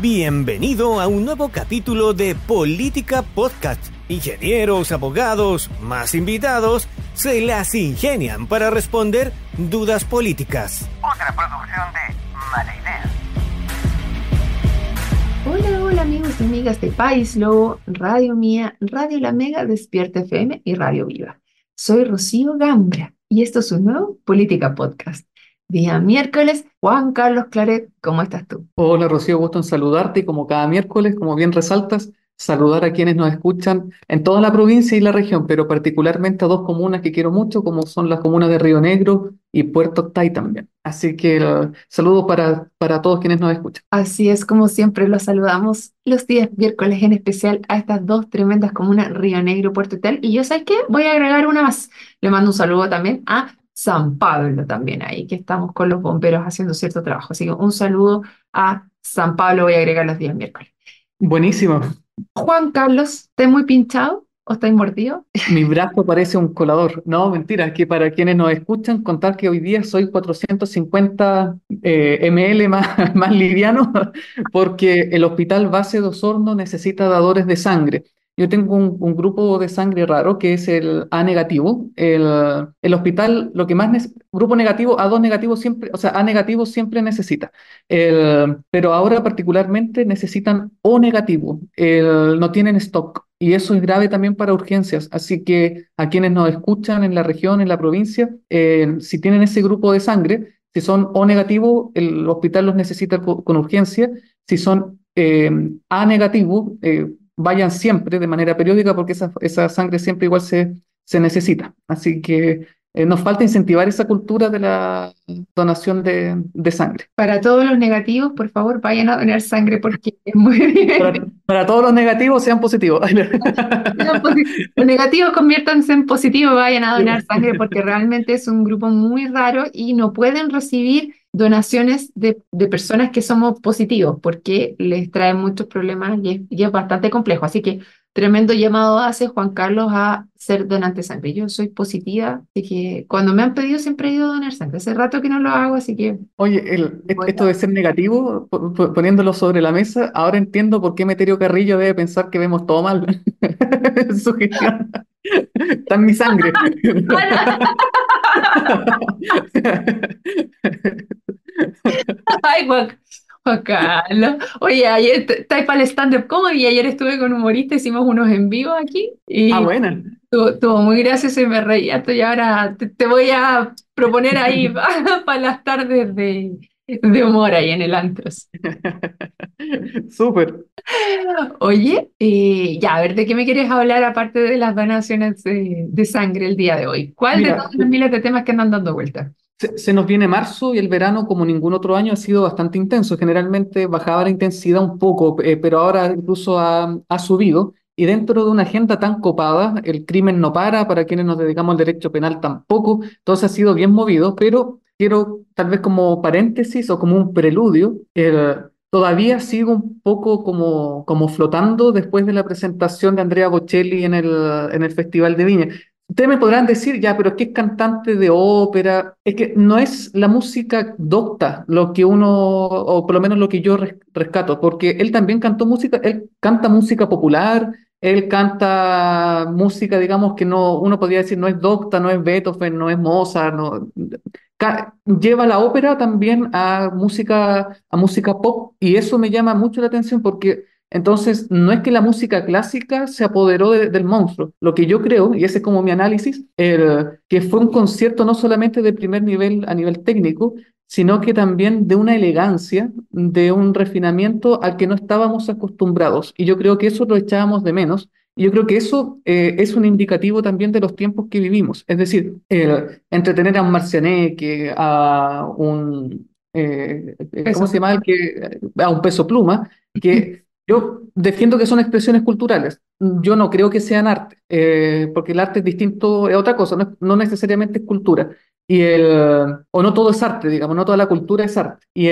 Bienvenido a un nuevo capítulo de Política Podcast. Ingenieros, abogados, más invitados, se las ingenian para responder dudas políticas. Otra producción de Mala Idea. Hola amigos y amigas de País Lobo, Radio Mía, Radio La Mega, Despierta FM y Radio Viva. Soy Rocío Gambra y esto es un nuevo Política Podcast. Día miércoles, Juan Carlos Claret, ¿cómo estás tú? Hola Rocío, gusto en saludarte y como cada miércoles, como bien resaltas, saludar a quienes nos escuchan en toda la provincia y la región, pero particularmente a dos comunas que quiero mucho, como son las comunas de Río Negro y Puerto Octay también. Así que saludos para todos quienes nos escuchan. Así es, como siempre los saludamos los días miércoles, en especial a estas dos tremendas comunas, Río Negro, Puerto Octay. Y yo, ¿sabes qué? Voy a agregar una más. Le mando un saludo también a San Pablo también ahí, que estamos con los bomberos haciendo cierto trabajo. Así que un saludo a San Pablo, voy a agregar los días miércoles. Buenísimo. Juan Carlos, ¿estás muy pinchado o estáis mordido? Mi brazo parece un colador. No, mentira, es que para quienes nos escuchan, contar que hoy día soy 450 ml más liviano, porque el Hospital Base de Osorno necesita dadores de sangre. Yo tengo un grupo de sangre raro que es el A negativo. El hospital, lo que más, grupo negativo, A2 negativo siempre, o sea, A negativo siempre necesita. Pero ahora particularmente necesitan O negativo. No tienen stock. Y eso es grave también para urgencias. Así que a quienes nos escuchan en la región, en la provincia, si tienen ese grupo de sangre, si son O negativo, el hospital los necesita con urgencia. Si son A negativo, vayan siempre de manera periódica porque esa sangre siempre igual se necesita. Así que nos falta incentivar esa cultura de la donación de sangre. Para todos los negativos, por favor, vayan a donar sangre porque es muy bien. Para todos los negativos, sean positivos. Los negativos conviértanse en positivos, vayan a donar sangre porque realmente es un grupo muy raro y no pueden recibir donaciones de personas que somos positivos porque les trae muchos problemas y es bastante complejo. Así que tremendo llamado hace Juan Carlos a ser donante de sangre. Yo soy positiva, así que cuando me han pedido siempre he ido a donar sangre. Hace rato que no lo hago, así que... Oye, esto de ser negativo, poniéndolo sobre la mesa, ahora entiendo por qué Meterio Carrillo debe pensar que vemos todo mal en su gestión. Está en mi sangre. Ay, Juan Carlos. Oye, ayer estáis para el stand-up comedy. Ayer estuve con un humorista, hicimos unos en vivo aquí y Buena. estuvo muy gracioso y me reí harto. Y ahora te voy a proponer ahí para las tardes de humor ahí en el Antros. Súper. Oye, ya, a ver, ¿de qué me quieres hablar aparte de las donaciones de sangre el día de hoy? ¿Cuál de Mira, todos los miles de temas que andan dando vueltas? se nos viene marzo y el verano, como ningún otro año, ha sido bastante intenso. Generalmente bajaba la intensidad un poco, pero ahora incluso ha subido. Y dentro de una agenda tan copada, el crimen no para quienes nos dedicamos al derecho penal tampoco. Entonces ha sido bien movido, pero quiero, tal vez como paréntesis o como un preludio, todavía sigo un poco como flotando después de la presentación de Andrea Bocelli en el Festival de Viña. Ustedes me podrán decir, ya, pero es que es cantante de ópera, es que no es la música docta lo que uno, o por lo menos lo que yo rescato, porque él también cantó música, él canta música popular, él canta música, digamos, que no, uno podría decir no es docta, no es Beethoven, no es Mozart, no, lleva la ópera también a música pop, y eso me llama mucho la atención porque entonces, no es que la música clásica se apoderó del monstruo. Lo que yo creo, y ese es como mi análisis, que fue un concierto no solamente de primer nivel a nivel técnico, sino que también de una elegancia, de un refinamiento al que no estábamos acostumbrados. Y yo creo que eso lo echábamos de menos. Y yo creo que eso es un indicativo también de los tiempos que vivimos. Es decir, entretener a un Marcianeque, ¿cómo se llama? A un Peso Pluma, que yo defiendo que son expresiones culturales. Yo no creo que sean arte, porque el arte es distinto, es otra cosa, no necesariamente es cultura. O no todo es arte, digamos, no toda la cultura es arte. Y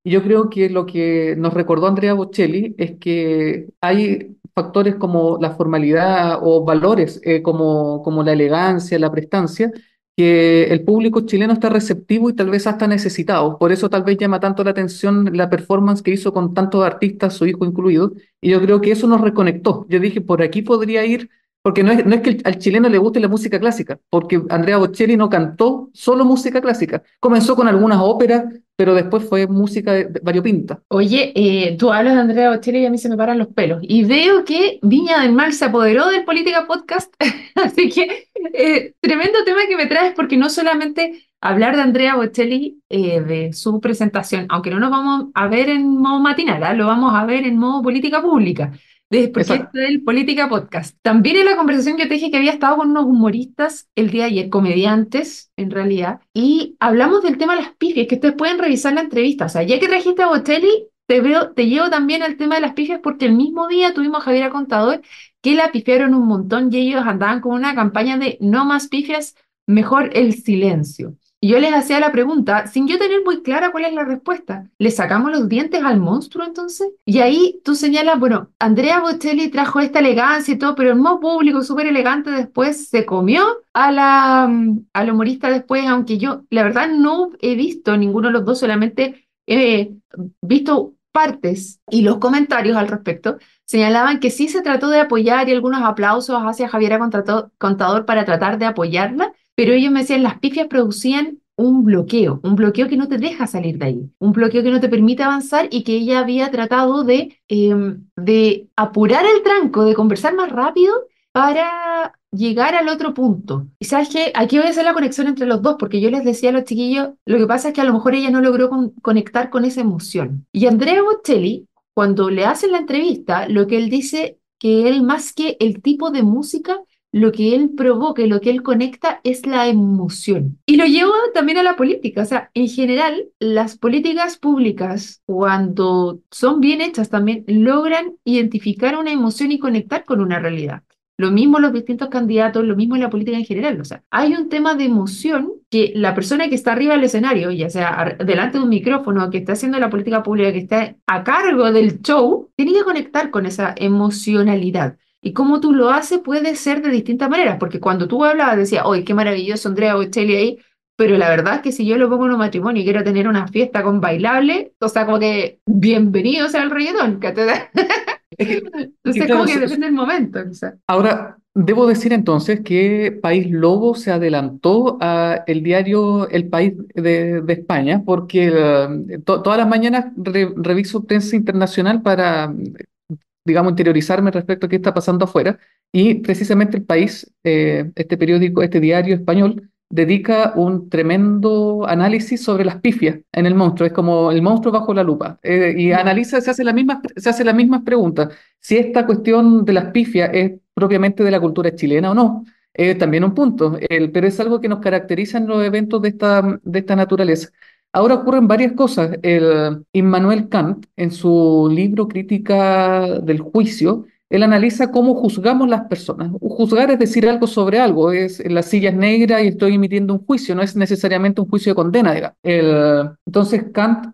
yo creo que lo que nos recordó Andrea Bocelli es que hay factores como la formalidad o valores como la elegancia, la prestancia, que el público chileno está receptivo y tal vez hasta necesitado. Por eso tal vez llama tanto la atención la performance que hizo con tantos artistas, su hijo incluido, y yo creo que eso nos reconectó. Yo dije, por aquí podría ir, porque no es que al chileno le guste la música clásica, porque Andrea Bocelli no cantó solo música clásica. Comenzó con algunas óperas, pero después fue música variopinta. Oye, tú hablas de Andrea Bocelli y a mí se me paran los pelos. Y veo que Viña del Mar se apoderó del Política Podcast, así que tremendo tema que me traes porque no solamente hablar de Andrea Bocelli, de su presentación, aunque no nos vamos a ver en modo matinal, ¿ah? Lo vamos a ver en modo política pública, porque Exacto. este es el Política Podcast. También en la conversación yo te dije que había estado con unos humoristas el día de ayer, comediantes en realidad, y hablamos del tema de las pifias, que ustedes pueden revisar la entrevista. O sea, ya que trajiste a Bocelli, te llevo también al tema de las pifias porque el mismo día tuvimos a Javiera Contador que la pifiaron un montón y ellos andaban con una campaña de no más pifias, mejor el silencio. Y yo les hacía la pregunta, sin yo tener muy clara cuál es la respuesta. ¿Le sacamos los dientes al monstruo entonces? Y ahí tú señalas, bueno, Andrea Bocelli trajo esta elegancia y todo, pero el modo público súper elegante después se comió al humorista después, aunque yo la verdad no he visto ninguno de los dos, solamente he visto partes y los comentarios al respecto señalaban que sí se trató de apoyar y algunos aplausos hacia Javiera Contador para tratar de apoyarla, pero ellos me decían, las pifias producían un bloqueo que no te deja salir de ahí, un bloqueo que no te permite avanzar y que ella había tratado de apurar el tranco, de conversar más rápido para llegar al otro punto. Y sabes que aquí voy a hacer la conexión entre los dos, porque yo les decía a los chiquillos, lo que pasa es que a lo mejor ella no logró conectar con esa emoción. Y Andrea Bocelli, cuando le hacen la entrevista, lo que él dice que él más que el tipo de música, lo que él provoca y lo que él conecta es la emoción. Y lo llevo también a la política. O sea, en general, las políticas públicas, cuando son bien hechas, también logran identificar una emoción y conectar con una realidad. Lo mismo los distintos candidatos, lo mismo en la política en general. O sea, hay un tema de emoción que la persona que está arriba del escenario, ya sea delante de un micrófono, que está haciendo la política pública, que está a cargo del show, tiene que conectar con esa emocionalidad. Y cómo tú lo haces puede ser de distintas maneras, porque cuando tú hablabas decías, ¡oye, qué maravilloso Andrea Bocelli ahí! Pero la verdad es que si yo lo pongo en un matrimonio y quiero tener una fiesta con bailable, o sea, como que bienvenido sea el reggaetón, que te da. Es que Entonces, como claro, que depende del momento, quizás. ahora, debo decir entonces que País Lobo se adelantó a el diario El País de España, porque todas las mañanas reviso prensa internacional para, digamos, interiorizarme respecto a qué está pasando afuera. Y precisamente El País, este periódico, este diario español, dedica un tremendo análisis sobre las pifias en el monstruo. Es como el monstruo bajo la lupa. Y Ya. analiza, se hace las mismas preguntas. Si esta cuestión de las pifias es propiamente de la cultura chilena o no. También un punto, pero es algo que nos caracteriza en los eventos de esta naturaleza. Ahora ocurren varias cosas. Immanuel Kant, en su libro Crítica del Juicio, él analiza cómo juzgamos las personas. Juzgar es decir algo sobre algo, la silla es negra y estoy emitiendo un juicio, no es necesariamente un juicio de condena, digamos. Entonces Kant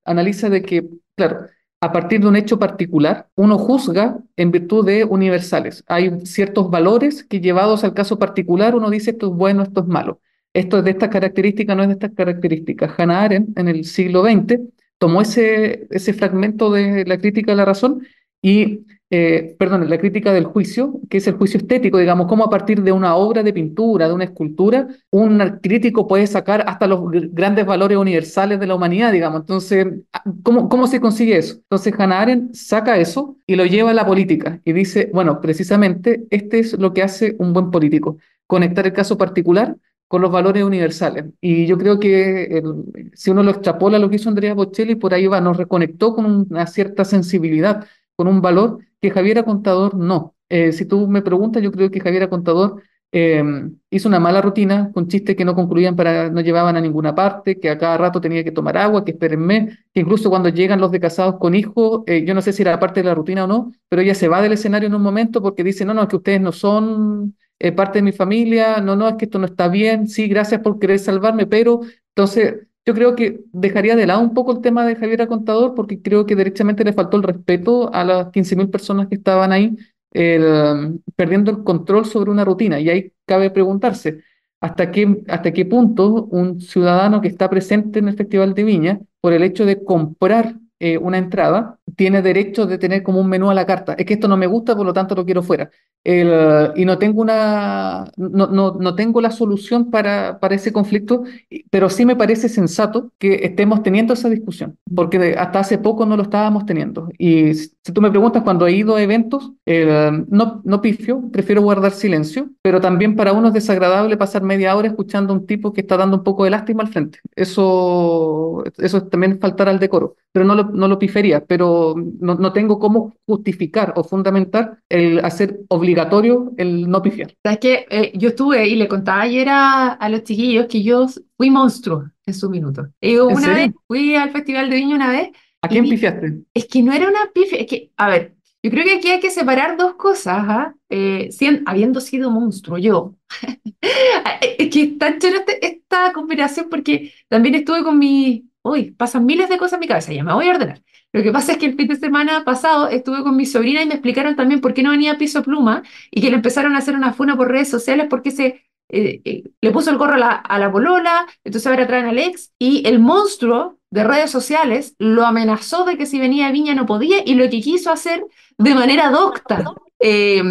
analiza de que, claro, a partir de un hecho particular, uno juzga en virtud de universales. Hay ciertos valores que llevados al caso particular uno dice esto es bueno, esto es malo. Esto es de estas características, no es de estas características. Hannah Arendt, en el siglo XX, tomó ese fragmento de la crítica de la razón y, perdón, la crítica del juicio, que es el juicio estético, digamos, cómo a partir de una obra de pintura, de una escultura, un crítico puede sacar hasta los grandes valores universales de la humanidad, digamos. Entonces, ¿cómo se consigue eso? Entonces, Hannah Arendt saca eso y lo lleva a la política y dice, bueno, precisamente este es lo que hace un buen político, conectar el caso particular con los valores universales. Y yo creo que si uno lo extrapola a lo que hizo Andrea Bocelli, por ahí va, nos reconectó con una cierta sensibilidad, con un valor que Javiera Contador no. Si tú me preguntas, yo creo que Javiera Contador eh, hizo una mala rutina con chistes que no concluían no llevaban a ninguna parte, que a cada rato tenía que tomar agua, que espérenme, que incluso cuando llegan los de casados con hijos, yo no sé si era parte de la rutina o no, pero ella se va del escenario en un momento porque dice, no, no, es que ustedes no son parte de mi familia, no, no, es que esto no está bien, sí, gracias por querer salvarme, pero entonces yo creo que dejaría de lado un poco el tema de Javiera Contador porque creo que derechamente le faltó el respeto a las 15.000 personas que estaban ahí, perdiendo el control sobre una rutina. Y ahí cabe preguntarse, hasta qué punto un ciudadano que está presente en el Festival de Viña, por el hecho de comprar una entrada, tiene derecho de tener como un menú a la carta. Es que esto no me gusta, por lo tanto lo quiero fuera. Y no tengo no tengo la solución para ese conflicto, pero sí me parece sensato que estemos teniendo esa discusión, porque hasta hace poco no lo estábamos teniendo. Y si tú me preguntas, cuando he ido a eventos, no pifio, prefiero guardar silencio, pero también para uno es desagradable pasar media hora escuchando a un tipo que está dando un poco de lástima al frente. Eso es también faltar al decoro, pero no lo pifería, pero no tengo cómo justificar o fundamentar el hacer obligatorio el no pifiar. ¿Sabes qué? Yo estuve y le contaba ayer a los chiquillos que yo fui monstruo en su minuto. ¿En Una vez serio? fui al Festival de Viña una vez ¿A y quién pifiaste? es que no era una pifia, es que, a ver, yo creo que aquí hay que separar dos cosas, ¿ah? Habiendo sido monstruo yo. Es que es tan chévere esta combinación porque también estuve con mi... Uy, pasan miles de cosas en mi cabeza, ya me voy a ordenar. Lo que pasa es que el fin de semana pasado estuve con mi sobrina y me explicaron también por qué no venía Piso Pluma y que le empezaron a hacer una funa por redes sociales porque le puso el gorro a la polola, entonces ahora traen al ex y el monstruo de redes sociales lo amenazó de que si venía a Viña no podía y lo que quiso hacer de manera docta eh,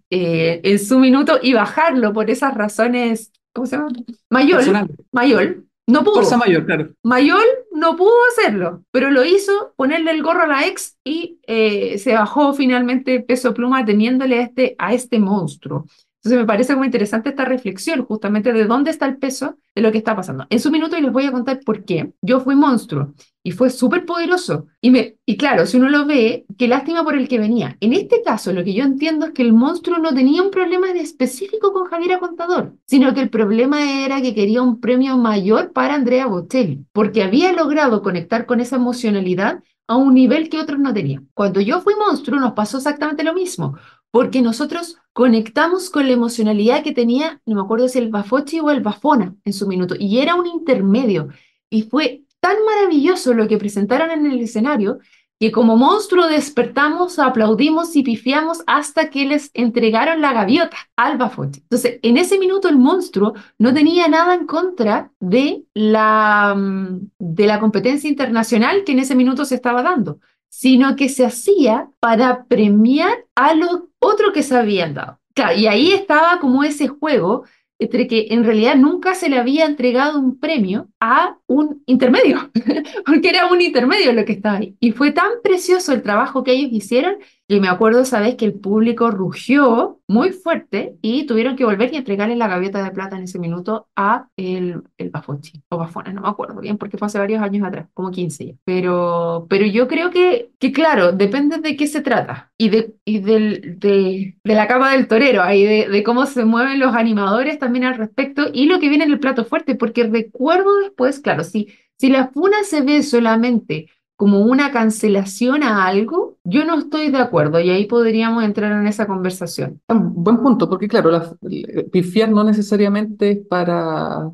en su minuto y bajarlo por esas razones, ¿cómo se llama? Mayol, Personal. Mayol, no Fuerza pudo. mayor, claro. Mayol no pudo hacerlo, pero lo hizo ponerle el gorro a la ex y se bajó finalmente Peso Pluma teniéndole a este monstruo. Entonces me parece muy interesante esta reflexión justamente de dónde está el peso de lo que está pasando. En su minuto y les voy a contar por qué. Yo fui monstruo y fue súper poderoso. Y claro, si uno lo ve, qué lástima por el que venía. En este caso, lo que yo entiendo es que el monstruo no tenía un problema en específico con Javiera Contador, sino que el problema era que quería un premio mayor para Andrea Bocelli, porque había logrado conectar con esa emocionalidad a un nivel que otros no tenían. Cuando yo fui monstruo nos pasó exactamente lo mismo, porque nosotros conectamos con la emocionalidad que tenía, no me acuerdo si el Bafochi o el Bafona en su minuto, y era un intermedio. Y fue tan maravilloso lo que presentaron en el escenario que como monstruo despertamos, aplaudimos y pifiamos hasta que les entregaron la gaviota al Bafochi. Entonces, en ese minuto el monstruo no tenía nada en contra de la competencia internacional que en ese minuto se estaba dando, sino que se hacía para premiar a lo otro que se habían dado. Claro, y ahí estaba como ese juego entre que en realidad nunca se le había entregado un premio a un intermedio, porque era un intermedio lo que estaba ahí. Y fue tan precioso el trabajo que ellos hicieron que me acuerdo esa vez que el público rugió muy fuerte y tuvieron que volver y entregarle la gaviota de plata en ese minuto a el Bafochi, o Bafona, no me acuerdo bien, porque fue hace varios años atrás, como 15 ya. Pero yo creo que claro, depende de qué se trata y de la capa del torero, ahí de cómo se mueven los animadores también al respecto y lo que viene en el plato fuerte, porque recuerdo después, claro, si la funa se ve solamente como una cancelación a algo, yo no estoy de acuerdo y ahí podríamos entrar en esa conversación. Buen punto, porque claro, pifiar no necesariamente es para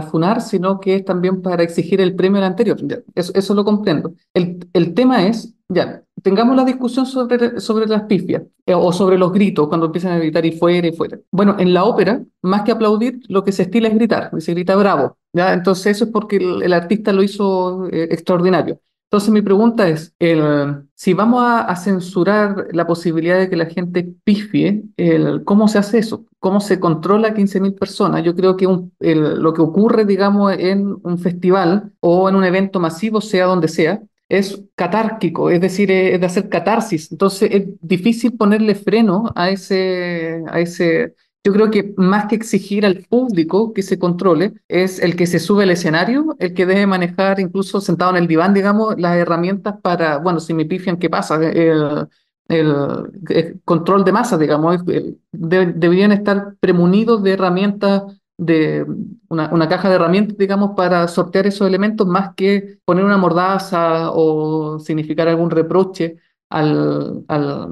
funar, sino que es también para exigir el premio al anterior. Ya, eso lo comprendo. El tema es, ya, tengamos la discusión sobre las pifias o sobre los gritos, cuando empiezan a gritar y fuera y fuera. Bueno, en la ópera, más que aplaudir, lo que se estila es gritar, y se grita bravo. ¿Ya? Entonces eso es porque el artista lo hizo extraordinario. Entonces mi pregunta es, si vamos a censurar la posibilidad de que la gente pifie, ¿cómo se hace eso? ¿Cómo se controla a 15.000 personas? Yo creo que lo que ocurre, digamos, en un festival o en un evento masivo, sea donde sea, es catárquico, es decir, es de hacer catarsis. Entonces es difícil ponerle freno a ese. Yo creo que más que exigir al público que se controle, es el que se sube al escenario, el que debe manejar, incluso sentado en el diván, digamos, las herramientas para, bueno, si me pifian, ¿qué pasa? El control de masas, digamos, deberían estar premunidos de herramientas, de una caja de herramientas, digamos, para sortear esos elementos, más que poner una mordaza o significar algún reproche al, al,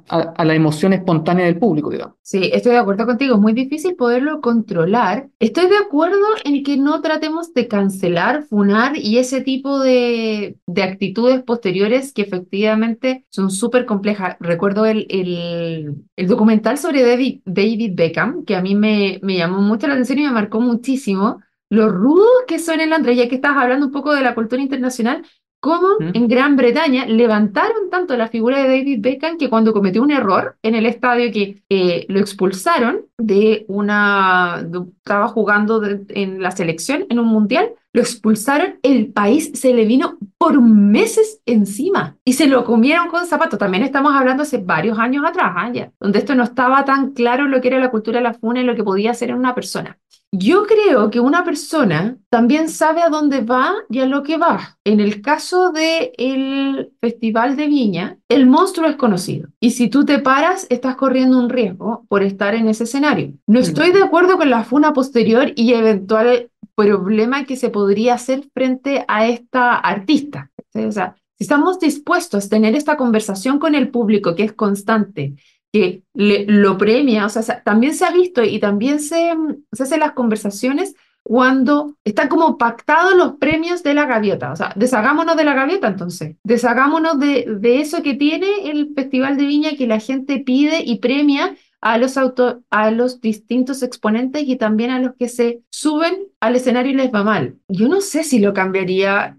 a la emoción espontánea del público, digamos. Sí, estoy de acuerdo contigo, es muy difícil poderlo controlar. Estoy de acuerdo en que no tratemos de cancelar, funar y ese tipo de actitudes posteriores que efectivamente son súper complejas. Recuerdo el documental sobre David Beckham, que a mí me llamó mucho la atención y me marcó muchísimo. Lo rudos que son en Londres, ya que estás hablando un poco de la cultura internacional, cómo ¿Mm? en Gran Bretaña levantaron tanto la figura de David Beckham que cuando cometió un error en el estadio que lo expulsaron estaba jugando en la selección en un mundial, lo expulsaron, el país se le vino por meses encima y se lo comieron con zapatos. También estamos hablando hace varios años atrás, ya, donde esto no estaba tan claro lo que era la cultura de la funa y lo que podía hacer en una persona. Yo creo que una persona también sabe a dónde va y a lo que va. En el caso del Festival de Viña, el monstruo es conocido. Y si tú te paras, estás corriendo un riesgo por estar en ese escenario. No estoy de acuerdo con la funa posterior y eventual problema que se podría hacer frente a esta artista. O sea, si estamos dispuestos a tener esta conversación con el público que es constante, que lo premia, o sea, también se ha visto y también se hacen las conversaciones cuando están como pactados los premios de la gaviota. O sea, deshagámonos de la gaviota entonces, deshagámonos de eso que tiene el Festival de Viña que la gente pide y premia a los distintos exponentes y también a los que se suben al escenario y les va mal. Yo no sé si lo cambiaría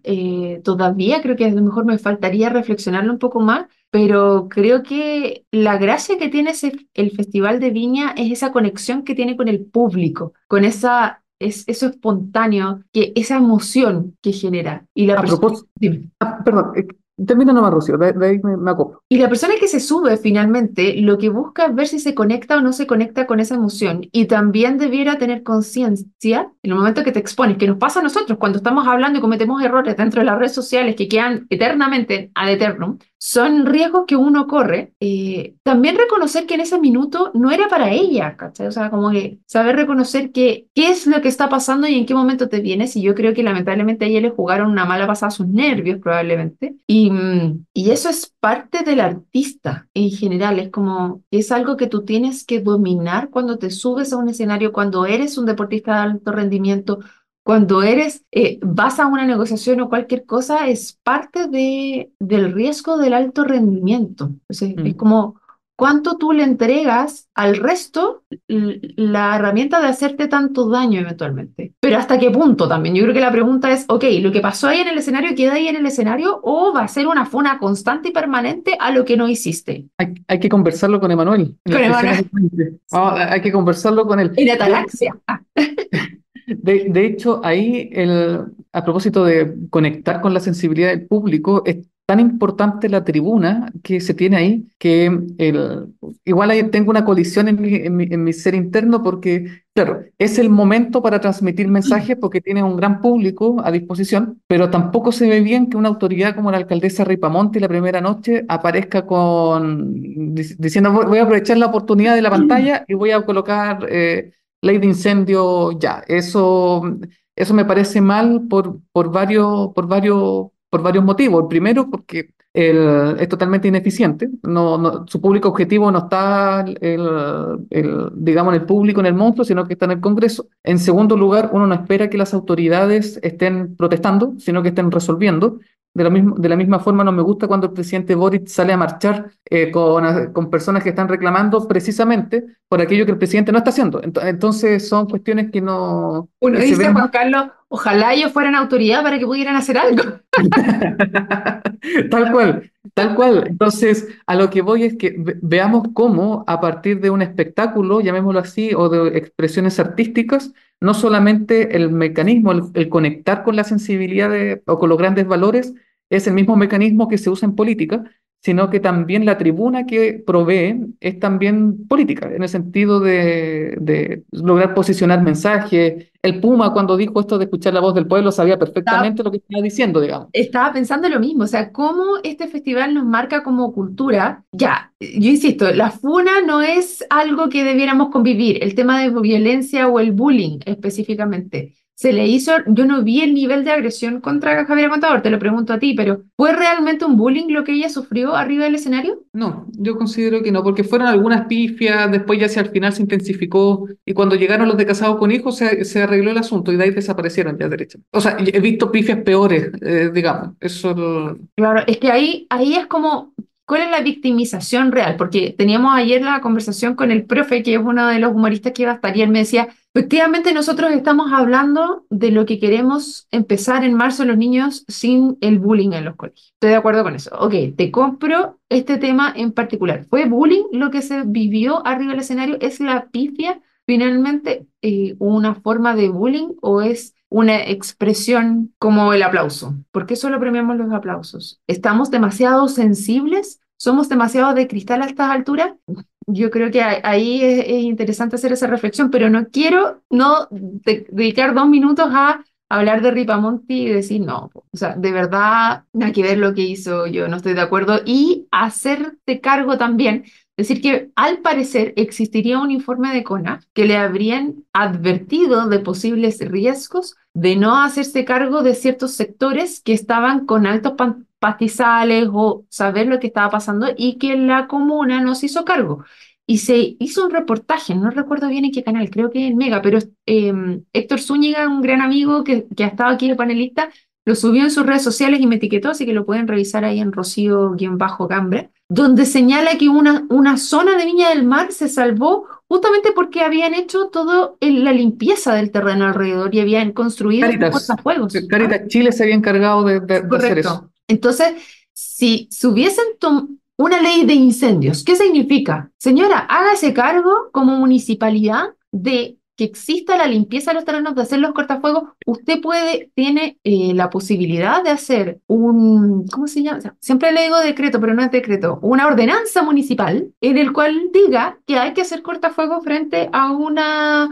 todavía, creo que a lo mejor me faltaría reflexionarlo un poco más, pero creo que la gracia que tiene el Festival de Viña es esa conexión que tiene con el público, con eso espontáneo, esa emoción que genera. Y la A persona, propósito, perdón, termina nomás, Rocío, de ahí me acoplo. y la persona que se sube finalmente lo que busca es ver si se conecta o no se conecta con esa emoción y también debiera tener conciencia en el momento que te expones, que nos pasa a nosotros cuando estamos hablando y cometemos errores dentro de las redes sociales que quedan eternamente ad eternum, son riesgos que uno corre. También reconocer que en ese minuto no era para ella, ¿cachai? O sea, como que saber reconocer qué es lo que está pasando y en qué momento te vienes y yo creo que lamentablemente a ella le jugaron una mala pasada a sus nervios probablemente y eso es parte del artista en general, es como, es algo que tú tienes que dominar cuando te subes a un escenario, cuando eres un deportista de alto rendimiento, cuando vas a una negociación o cualquier cosa, es parte del riesgo del alto rendimiento. O sea, es Mm. como cuánto tú le entregas al resto la herramienta de hacerte tanto daño eventualmente. Pero hasta qué punto también. Yo creo que la pregunta es, ok, ¿lo que pasó ahí en el escenario queda ahí en el escenario o va a ser una funa constante y permanente a lo que no hiciste? Hay que conversarlo con Emanuel, en Con las prisiones Emanuel. del puente. Hay que conversarlo con él. En ataraxia. De hecho, ahí, a propósito de conectar con la sensibilidad del público, es tan importante la tribuna que se tiene ahí que igual ahí tengo una colisión en mi ser interno porque, claro, es el momento para transmitir mensajes porque tiene un gran público a disposición, pero tampoco se ve bien que una autoridad como la alcaldesa Ripamonti la primera noche aparezca diciendo voy a aprovechar la oportunidad de la pantalla y voy a colocar... ley de incendio ya. Eso me parece mal por varios motivos. El primero, porque es totalmente ineficiente. Su público objetivo no está, digamos, en el público, en el monstruo, sino que está en el Congreso. En segundo lugar, uno no espera que las autoridades estén protestando, sino que estén resolviendo. De la misma forma, no me gusta cuando el presidente Boric sale a marchar con personas que están reclamando precisamente por aquello que el presidente no está haciendo. Entonces, son cuestiones que no Uno que se dice, ven Juan mal. Carlos, ojalá ellos fueran autoridad para que pudieran hacer algo. Tal cual, tal cual. Entonces, a lo que voy es que veamos cómo a partir de un espectáculo, llamémoslo así, o de expresiones artísticas, no solamente el mecanismo, el conectar con la sensibilidad o con los grandes valores, es el mismo mecanismo que se usa en política, sino que también la tribuna que provee es también política, en el sentido de lograr posicionar mensajes. El Puma, cuando dijo esto de escuchar la voz del pueblo, sabía Estaba, perfectamente lo que estaba diciendo, digamos. estaba pensando lo mismo, o sea, cómo este festival nos marca como cultura. Ya, yo insisto, la funa no es algo que debiéramos convivir, el tema de violencia o el bullying específicamente. se le hizo, yo no vi el nivel de agresión contra Javiera Contador, te lo pregunto a ti, pero ¿fue realmente un bullying lo que ella sufrió arriba del escenario? No, yo considero que no, porque fueron algunas pifias, después ya hacia el final se intensificó, y cuando llegaron los de casados con hijos se arregló el asunto y de ahí desaparecieron ya derechamente. O sea, he visto pifias peores, digamos. Claro, es que ahí es como, ¿cuál es la victimización real? Porque teníamos ayer la conversación con el profe, que es uno de los humoristas que iba a estar, y él me decía, efectivamente nosotros estamos hablando de lo que queremos empezar en marzo los niños sin el bullying en los colegios. Estoy de acuerdo con eso. Ok, te compro este tema en particular. ¿Fue bullying lo que se vivió arriba del escenario? ¿Es la pifia finalmente una forma de bullying o es una expresión como el aplauso? ¿Por qué solo premiamos los aplausos? ¿Estamos demasiado sensibles? ¿Somos demasiado de cristal a estas alturas? Yo creo que ahí es interesante hacer esa reflexión, pero no quiero dedicar 2 minutos a hablar de Ripamonti y decir, no, o sea, de verdad, nada que ver lo que hizo, yo no estoy de acuerdo, y hacerte cargo también, decir que al parecer existiría un informe de CONAF que le habrían advertido de posibles riesgos de no hacerse cargo de ciertos sectores que estaban con altos pastizales o saber lo que estaba pasando y que la comuna no se hizo cargo. Y se hizo un reportaje, no recuerdo bien en qué canal, creo que en Mega, pero Héctor Zúñiga, un gran amigo que ha estado aquí de panelista, lo subió en sus redes sociales y me etiquetó, así que lo pueden revisar ahí en Rocío-Gambra, donde señala que una zona de Viña del Mar se salvó justamente porque habían hecho toda la limpieza del terreno alrededor y habían construido Caritas, cortafuegos. Caritas Chile se había encargado de hacer eso. Correcto. Entonces, si hubiesen una ley de incendios, ¿qué significa? Señora, hágase cargo como municipalidad de que exista la limpieza de los terrenos, de hacer los cortafuegos. Usted tiene la posibilidad de hacer ¿cómo se llama? O sea, siempre le digo decreto, pero no es decreto, una ordenanza municipal en el cual diga que hay que hacer cortafuegos frente a una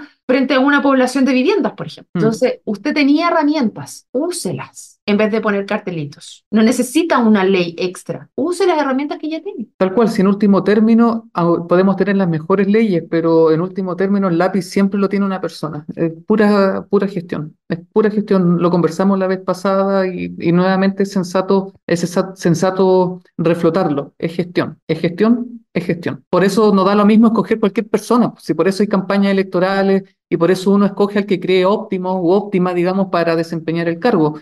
población de viviendas, por ejemplo. Entonces, usted tenía herramientas, úselas en vez de poner cartelitos. No necesita una ley extra. Use las herramientas que ya tiene. Tal cual, si en último término podemos tener las mejores leyes, pero en último término el lápiz siempre lo tiene una persona. Es pura gestión. Es pura gestión. Lo conversamos la vez pasada y nuevamente es sensato reflotarlo. Es gestión. Es gestión. Es gestión. Por eso no da lo mismo escoger cualquier persona. Si por eso hay campañas electorales y por eso uno escoge al que cree óptimo u óptima, digamos, para desempeñar el cargo.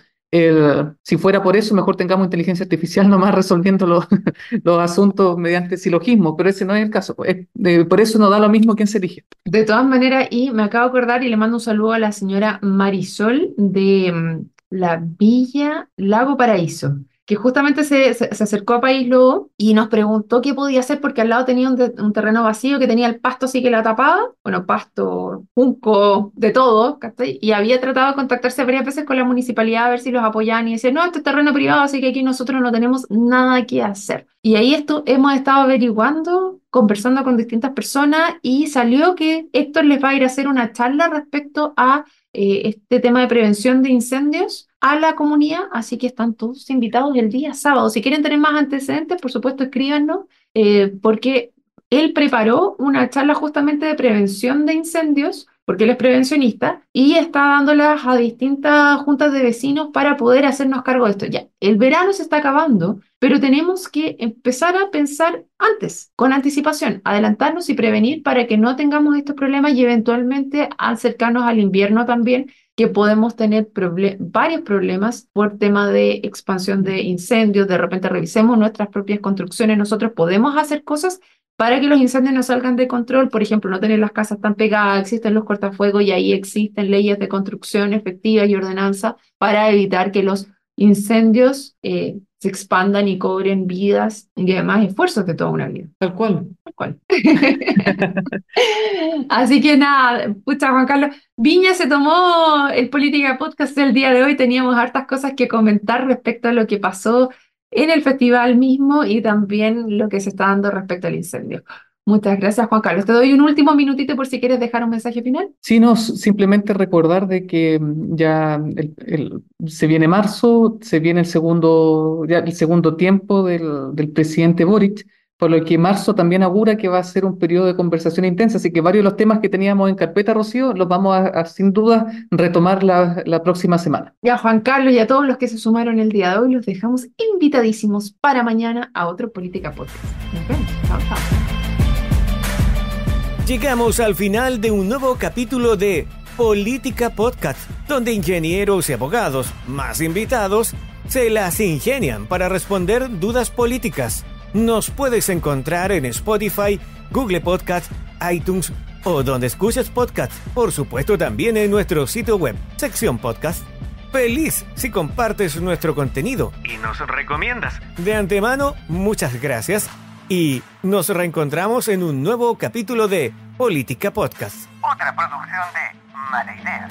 Si fuera por eso, mejor tengamos inteligencia artificial nomás resolviendo los asuntos mediante silogismo, pero ese no es el caso. Por eso no da lo mismo quién se elige. De todas maneras, y me acabo de acordar y le mando un saludo a la señora Marisol de la Villa Lago Paraíso, que justamente se acercó a País Lobo y nos preguntó qué podía hacer porque al lado tenía un terreno vacío que tenía el pasto así que la tapaba, bueno, pasto, junco, de todo, ¿cachai? Y había tratado de contactarse varias veces con la municipalidad a ver si los apoyaban y decía, no, este es terreno privado, así que aquí nosotros no tenemos nada que hacer. Y ahí hemos estado averiguando, conversando con distintas personas y salió que Héctor les va a ir a hacer una charla respecto a este tema de prevención de incendios a la comunidad, así que están todos invitados el día sábado. Si quieren tener más antecedentes, por supuesto, escríbanos, porque él preparó una charla justamente de prevención de incendios, porque él es prevencionista, y está dándolas a distintas juntas de vecinos para poder hacernos cargo de esto. Ya, el verano se está acabando, pero tenemos que empezar a pensar antes, con anticipación, adelantarnos y prevenir para que no tengamos estos problemas y eventualmente acercarnos al invierno también, que podemos tener varios problemas por tema de expansión de incendios. De repente revisemos nuestras propias construcciones, nosotros podemos hacer cosas para que los incendios no salgan de control, por ejemplo, no tener las casas tan pegadas, existen los cortafuegos y ahí existen leyes de construcción efectivas y ordenanza para evitar que los incendios se expandan y cobren vidas y además esfuerzos de toda una vida. Tal cual. Tal cual. Así que nada, pucha Juan Carlos, Viña se tomó el Política Podcast del día de hoy, teníamos hartas cosas que comentar respecto a lo que pasó en el festival mismo y también lo que se está dando respecto al incendio. Muchas gracias, Juan Carlos. Te doy un último minutito por si quieres dejar un mensaje final. Sí, no, simplemente recordar de que ya se viene marzo, se viene ya el segundo tiempo del presidente Boric. por lo que marzo también augura que va a ser un periodo de conversación intensa, así que varios de los temas que teníamos en carpeta, Rocío, los vamos sin duda retomar la próxima semana. Ya, Juan Carlos, y a todos los que se sumaron el día de hoy, los dejamos invitadísimos para mañana a otro Política Podcast. Nos vemos. Chao, chao. Llegamos al final de un nuevo capítulo de Política Podcast, donde ingenieros y abogados, más invitados, se las ingenian para responder dudas políticas. Nos puedes encontrar en Spotify, Google Podcast, iTunes o donde escuches podcast. Por supuesto también en nuestro sitio web, sección podcast. Feliz si compartes nuestro contenido y nos recomiendas. De antemano, muchas gracias y nos reencontramos en un nuevo capítulo de Política Podcast. Otra producción de Mala Idea.